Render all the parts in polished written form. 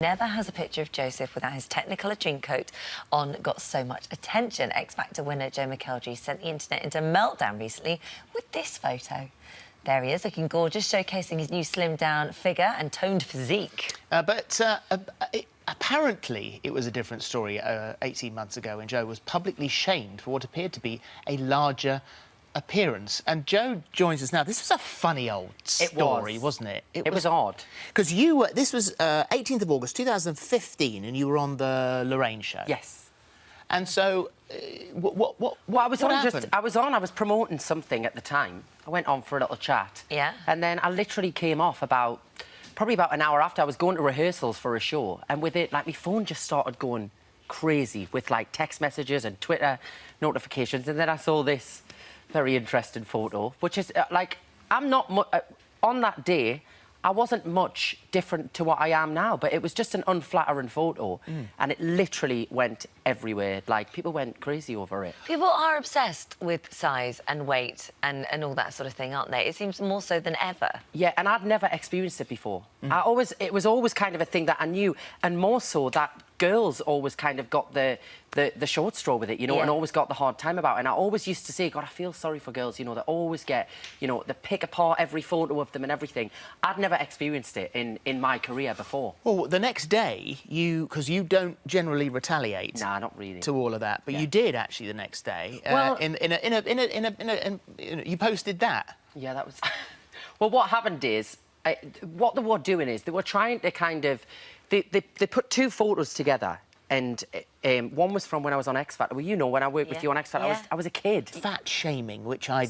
Never has a picture of Joseph without his Technicolor Dreamcoat on got so much attention. X Factor winner Joe McElderry sent the internet into meltdown recently with this photo. There he is, looking gorgeous, showcasing his new slimmed-down figure and toned physique. Apparently, it was a different story 18 months ago when Joe was publicly shamed for what appeared to be a larger appearance. And Joe joins us now. This was a funny old story, wasn't it? It was odd. Because you were... This was 18th of August, 2015, and you were on the Lorraine show. Yes. And so, what happened? I was promoting something at the time. I went on for a little chat. Yeah. And then I literally came off probably about an hour after. I was going to rehearsals for a show, and with it, like, my phone just started going crazy with, like, text messages and Twitter notifications, and then I saw this very interesting photo, which is, like, I'm not... on that day, I wasn't much different to what I am now, but it was just an unflattering photo, and it literally went everywhere. Like, people went crazy over it. People are obsessed with size and weight and all that sort of thing, aren't they? It seems more so than ever. Yeah, and I'd never experienced it before. It was always kind of a thing that I knew, and more so that girls always kind of got the short straw with it, you know, and always got the hard time about it. And I always used to say, God, I feel sorry for girls, you know, that always get, you know, they pick apart every photo of them and everything. I'd never experienced it in my career before. Well, the next day, because you don't generally retaliate. Nah, not really. To all of that, but you did actually the next day. Well, you posted that. Yeah, that was. Well, what happened is, what they were doing is they were trying to kind of, they put two photos together, and one was from when I was on X Factor. Well, you know, when I worked with you on X Factor, I was a kid. Fat shaming, which I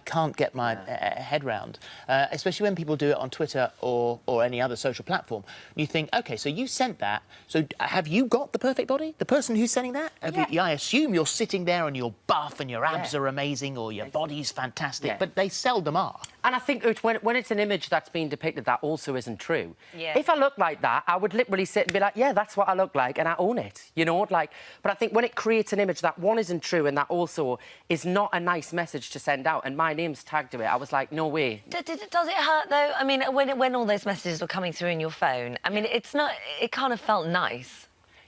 can't get my head round, especially when people do it on Twitter or any other social platform. You think, OK, so you sent that, so have you got the perfect body? The person who's sending that? I assume you're sitting there and you're buff and your abs are amazing or your body's fantastic, but they seldom are. And I think when it's an image that's being depicted, that also isn't true. Yeah. If I looked like that, I would literally sit and be like, yeah, that's what I look like, and I own it, you know? Like, but I think when it creates an image that, one, isn't true, and that also is not a nice message to send out, and my name's tagged to it, I was like, no way. Does it hurt, though? I mean, when all those messages were coming through in your phone, I mean, it kind of felt nice.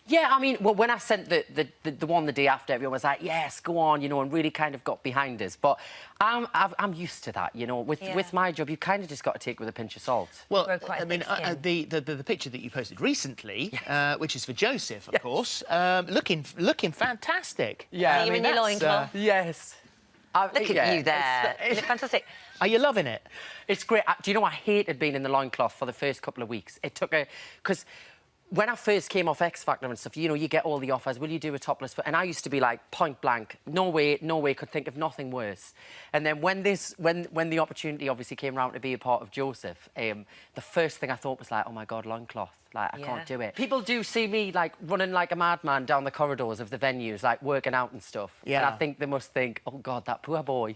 Yeah, I mean, well, when I sent the one the day after, everyone was like, yes, go on, you know, and really kind of got behind us. But I'm used to that, you know. With my job, you kind of just got to take it with a pinch of salt. Well, I mean, the picture that you posted recently, which is for Joseph, of course, looking fantastic. Yeah, I mean, your loincloth. Yes. Look at you there. You look fantastic. Are you loving it? It's great. Do you know, I hated being in the loincloth for the first couple of weeks. It took because when I first came off X Factor and stuff, you know, you get all the offers, will you do a topless fit? And I used to be like, point blank, no way, could think of nothing worse. And then when the opportunity obviously came around to be a part of Joseph, the first thing I thought was like, oh my God, loincloth. Like, I can't do it. People do see me, like, running like a madman down the corridors of the venues, like, working out and stuff. Yeah. And I think they must think, oh, God, that poor boy.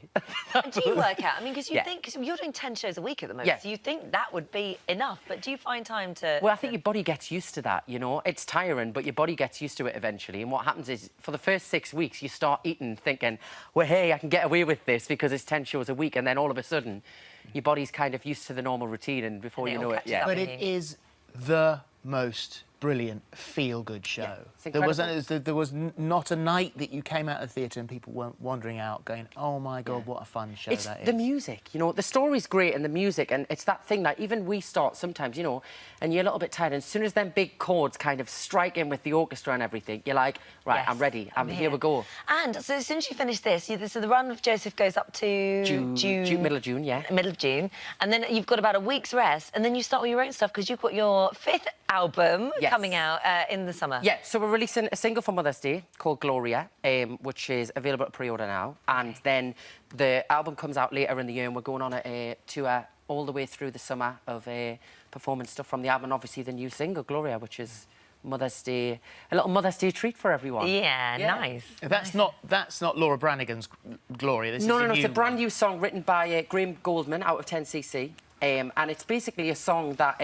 Do you work out? I mean, because you think... Cause you're doing 10 shows a week at the moment, so you think that would be enough, but do you find time to... Well, I think your body gets used to that, you know? It's tiring, but your body gets used to it eventually, and what happens is, for the first 6 weeks, you start eating, thinking, well, hey, I can get away with this because it's 10 shows a week, and then all of a sudden, your body's kind of used to the normal routine, and before you know it... But it is the most brilliant feel-good show. There was not a night that you came out of the theatre and people weren't wandering out going, oh my God, what a fun show that is. It's the music, you know, the story's great and the music, and it's that thing that even we start sometimes, you know, and you're a little bit tired, and as soon as them big chords kind of strike in with the orchestra and everything, you're like, right, I'm ready, here we go. And so as soon as you finish this, so the run of Joseph goes up to... June, middle of June, yeah. Middle of June, and then you've got about a week's rest, and then you start with your own stuff, because you've got your 5th album coming out in the summer. Yeah, so we're releasing a single for Mother's Day called Gloria, which is available at pre-order now. And then the album comes out later in the year, and we're going on a tour all the way through the summer of performing stuff from the album, and obviously the new single, Gloria, which is Mother's Day, a little Mother's Day treat for everyone. Yeah, nice. That's not Laura Branigan's Gloria. This is no, it's a brand new song written by Graham Goldman out of 10cc, and it's basically a song that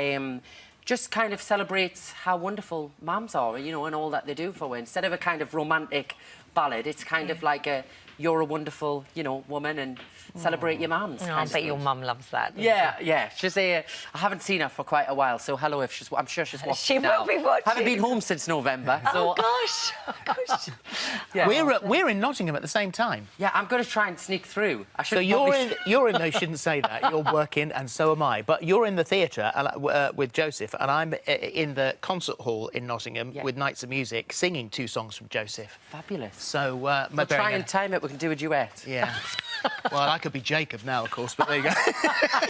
just kind of celebrates how wonderful mums are, you know, and all that they do for her. Instead of a kind of romantic ballad, it's kind of like a you're a wonderful, you know, woman and celebrate your mums. Oh, I bet your mum loves that. Yeah. She's I haven't seen her for quite a while, so hello if she's... I'm sure she's watching. She now. will be watching. Haven't been home since November, so... Oh, gosh. Yeah. We're in Nottingham at the same time. Yeah, I'm going to try and sneak through. I should So you're in. No, you shouldn't say that. You're working, and so am I. But you're in the theatre with Joseph, and I'm in the concert hall in Nottingham with Nights of Music, singing 2 songs from Joseph. Fabulous. So we'll try and time it. We can do a duet. Yeah. Well, I could be Jacob now, of course, but there you go.